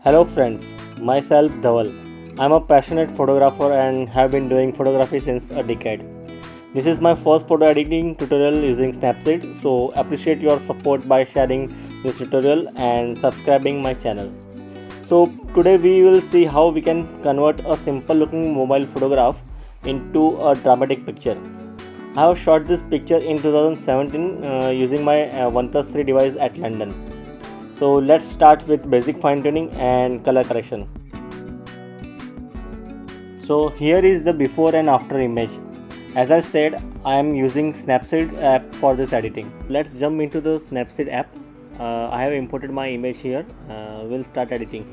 Hello friends, myself Dhaval. I'm a passionate photographer and have been doing photography since a decade. This is my first photo editing tutorial using Snapseed, so appreciate your support by sharing this tutorial and subscribing my channel. So today we will see how we can convert a simple looking mobile photograph into a dramatic picture. I have shot this picture in 2017 using my OnePlus 3 device at London. So let's start with basic fine tuning and color correction. So here is the before and after image. As I said, I am using Snapseed app for this editing. Let's jump into the Snapseed app. I have imported my image here. We'll start editing.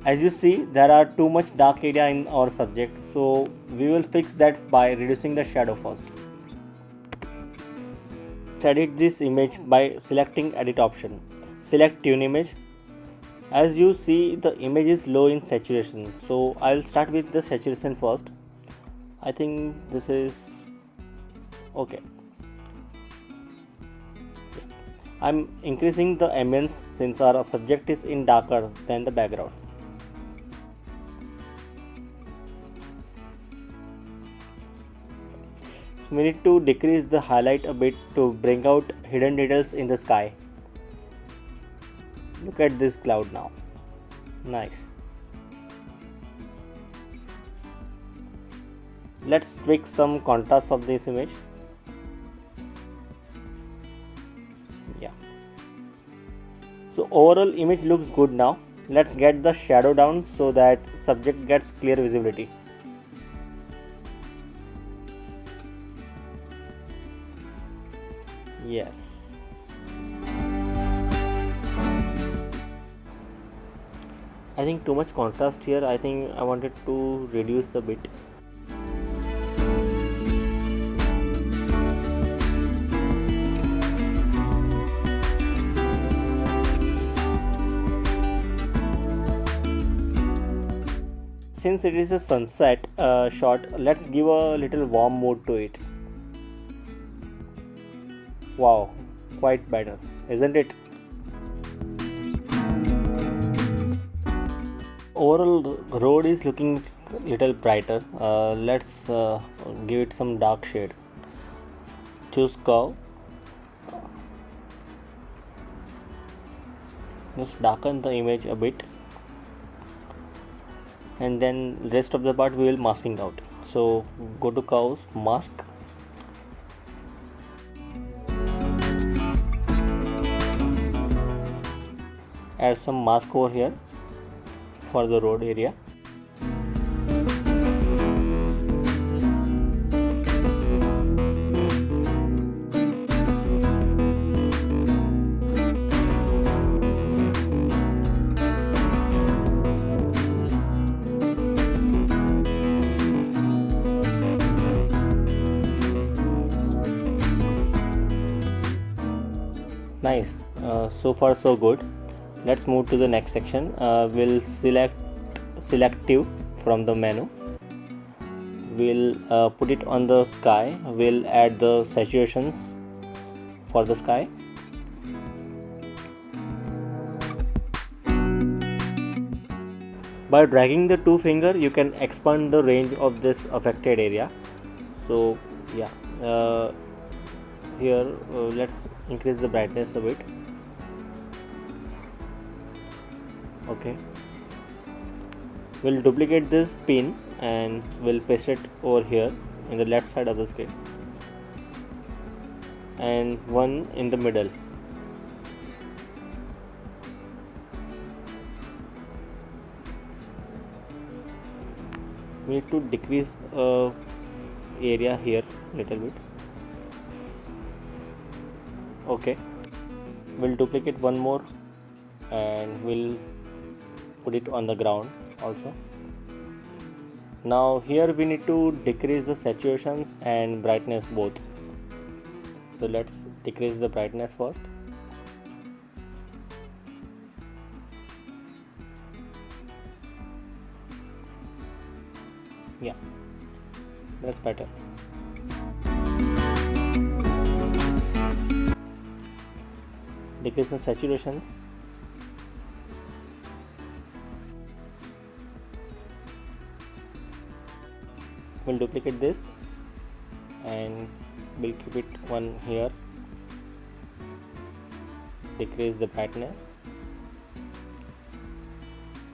As you see, there are too much dark area in our subject, so we will fix that by reducing the shadow first. Let's edit this image by selecting edit option. Select tune image. As you see, the image is low in saturation, so I will start with the saturation first. I think this is okay. I'm increasing the ambience since our subject is in darker than the background. So we need to decrease the highlight a bit to bring out hidden details in the sky. Look at this cloud now. Nice. Let's tweak some contrast of this image. Yeah. So overall image looks good now. Let's get the shadow down so that subject gets clear visibility. Yes. I think too much contrast here. I think I wanted to reduce a bit. Since it is a sunset shot, let's give a little warm mood to it. Wow, quite better, isn't it? Overall road is looking little brighter. Let's give it some dark shade. Choose curve. Just darken the image a bit, and then rest of the part we will masking out. So go to curves, mask. Add some mask over here for the road area. Nice. So far so good. Let's move to the next section. We'll select selective from the menu. We'll put it on the sky. We'll add the saturations for the sky. By dragging the two finger, you can expand the range of this affected area. So yeah, here let's increase the brightness a bit. Okay, we'll duplicate this pin and we'll paste it over here in the left side of the screen and one in the middle. We need to decrease area here little bit. Okay, we'll duplicate one more and we'll put it on the ground also. Now here we need to decrease the saturations and brightness both. So let's decrease the brightness first. Yeah, that's better. Decrease the saturations. We'll duplicate this and we'll keep it one here. Decrease the brightness.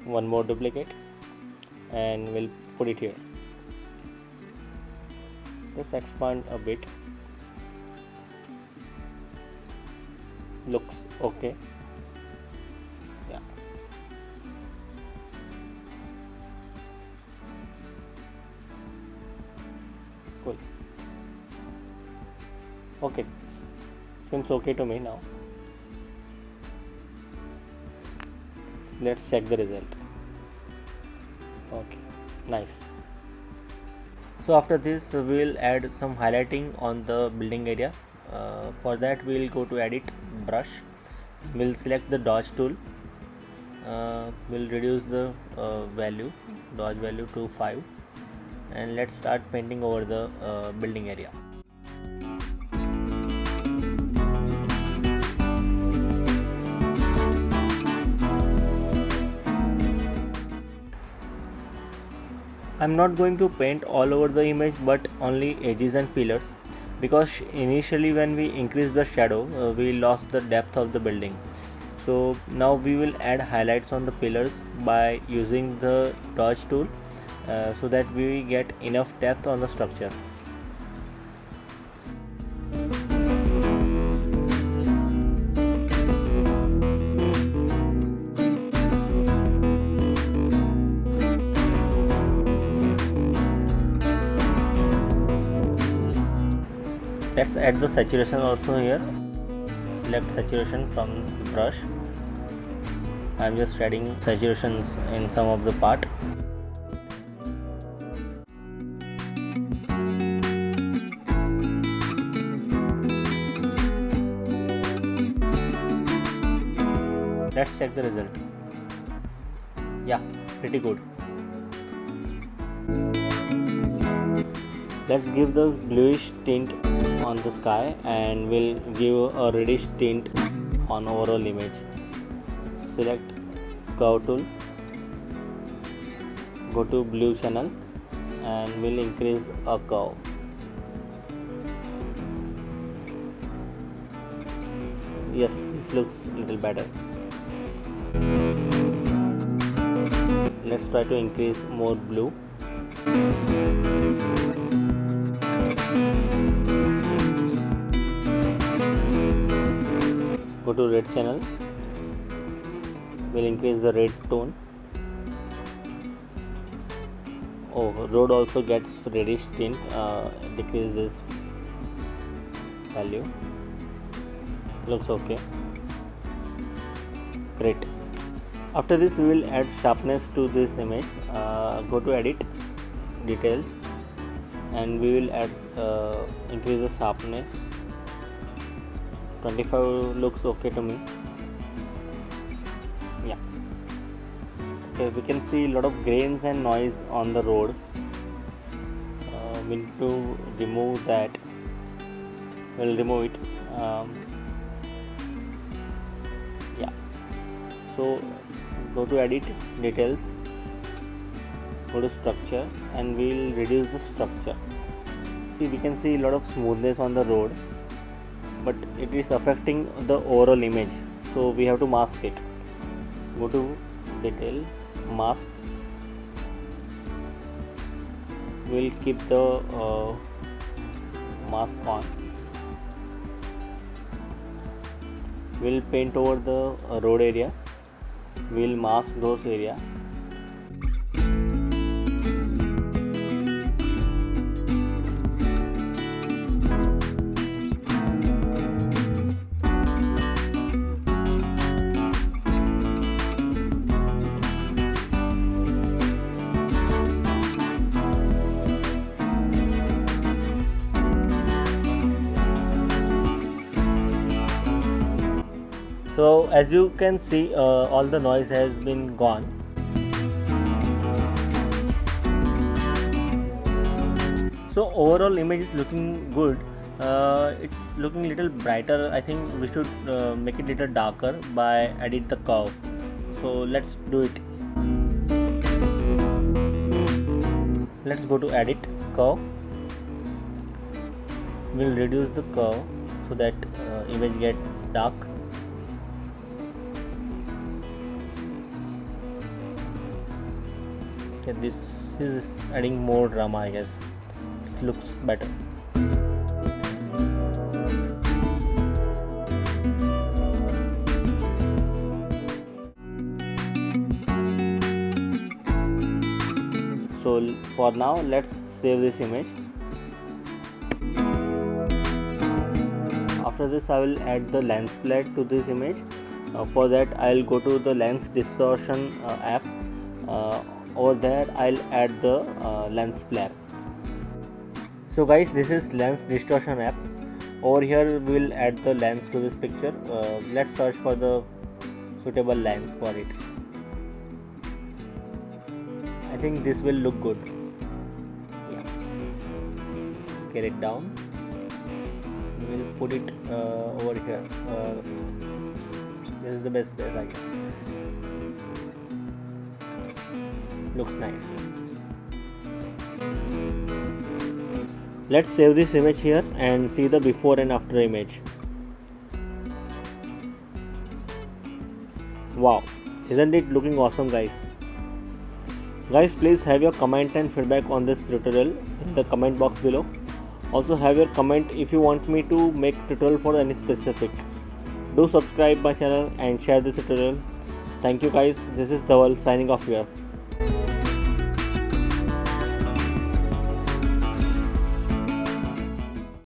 One more duplicate and we'll put it here. Just expand a bit. Looks okay. Yeah. Cool. Okay. Seems okay to me now. Let's check the result. Okay, nice. So after this we'll add some highlighting on the building area. For that we'll go to edit, brush, we'll select the dodge tool, we'll reduce the dodge value to 5, and let's start painting over the building area. I'm not going to paint all over the image but only edges and pillars, because initially when we increase the shadow we lost the depth of the building. So now we will add highlights on the pillars by using the dodge tool, so that we get enough depth on the structure. Let's add the saturation also here. Select saturation from the brush. I'm just adding saturations in some of the part. Let's check the result. Yeah, pretty good. Let's give the bluish tint on the sky and we'll give a reddish tint on overall image. Select curve tool, go to blue channel and we'll increase a curve. Yes, this looks a little better. Let's try to increase more blue. Go to red channel, we'll increase the red tone. Oh, road also gets reddish tint, decrease this value. Looks okay. Great. After this we will add sharpness to this image. Go to edit, details, and we will add increase the sharpness. 25 looks okay to me. Yeah. Okay, we can see a lot of grains and noise on the road. We need to remove that. We'll remove it. Yeah. So go to edit, details, go to structure, and we'll reduce the structure. See, we can see a lot of smoothness on the road, but it is affecting the overall image, so we have to mask it. Go to detail, mask. We'll keep the mask on. We'll paint over the road area. We'll mask those areas. So as you can see, all the noise has been gone. So overall image is looking good. It's looking little brighter. I think we should make it little darker by adding the curve. So let's do it. Let's go to edit, curve. We'll reduce the curve so that image gets dark. Okay, this is adding more drama, I guess. This looks better. So for now, let's save this image. After this, I will add the lens flare to this image. For that, I'll go to the lens distortion app. Over there, I'll add the lens flare. So guys, this is lens distortion app. Over here, we'll add the lens to this picture. Let's search for the suitable lens for it. I think this will look good. Yeah. Scale it down. We'll put it over here. This is the best place, I guess. Looks nice. Let's save this image here and see the before and after image. Wow, isn't it looking awesome, guys? Guys, please have your comment and feedback on this tutorial in the comment box below. Also have your comment if you want me to make tutorial for any specific. Do subscribe my channel and share this tutorial. Thank you guys. This is Dhaval signing off here.